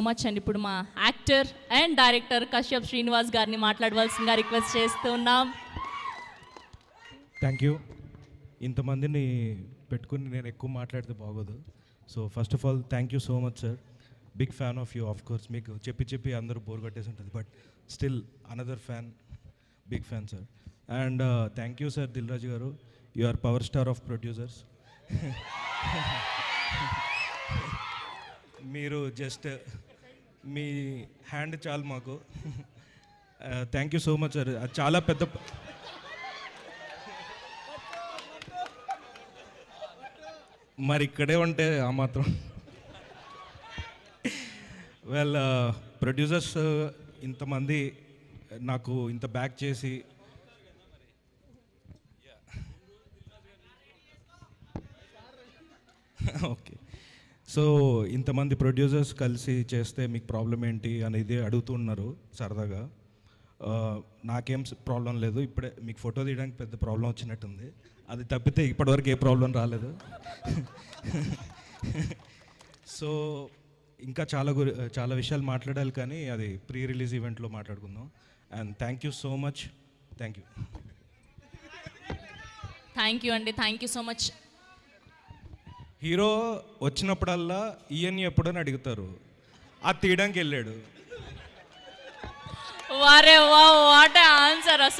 Much అండి. ఇప్పుడు మా actor and director Kashyap Srinivas గారిని మాట్లాడవలసిందిగా రిక్వెస్ట్ చేస్తున్నాం. Thank you. ఇంతమందిని పెట్టుకుని నేను ఎక్కువ మాట్లాడితే బాగోదు. So first of all thank you so much sir. Big fan of you. Of course మీకు చెప్పి అందరూ బోర్ కొట్టేసి ఉంటుంది, but still another fan, big fan sir. And thank you sir Dil Raju గారు. You are power star of producers. మీరు just మీ hand చాలు మాకు. Thank you so much sir. అది చాలా పెద్ద మరి ఇక్కడే ఉంటే ఆ మాత్రం. వెల్ ప్రొడ్యూసర్స్ ఇంతమంది నాకు ఇంత బ్యాక్ చేసి ఓకే, సో ఇంతమంది ప్రొడ్యూసర్స్ కలిసి చేస్తే మీకు ప్రాబ్లం ఏంటి అనేది అడుగుతున్నారు సరదాగా. నాకేం ప్రాబ్లం లేదు. ఇప్పుడే మీకు ఫోటో తీయడానికి పెద్ద ప్రాబ్లం వచ్చినట్టుంది. అది తప్పితే ఇప్పటివరకు ఏ ప్రాబ్లం రాలేదు. సో ఇంకా చాలా విషయాలు మాట్లాడాలి, కానీ అది ప్రీ రిలీజ్ ఈవెంట్లో మాట్లాడుకుందాం. And thank you so much. Thank you. Thank you అండి. Thank you so much. Hero వచ్చినప్పుడల్లా ఈయన్ని ఎప్పుడని అడుగుతారు. అది తీయడానికి వెళ్ళాడు. వారే వా, వాట్ ఆన్సర్ అసలు.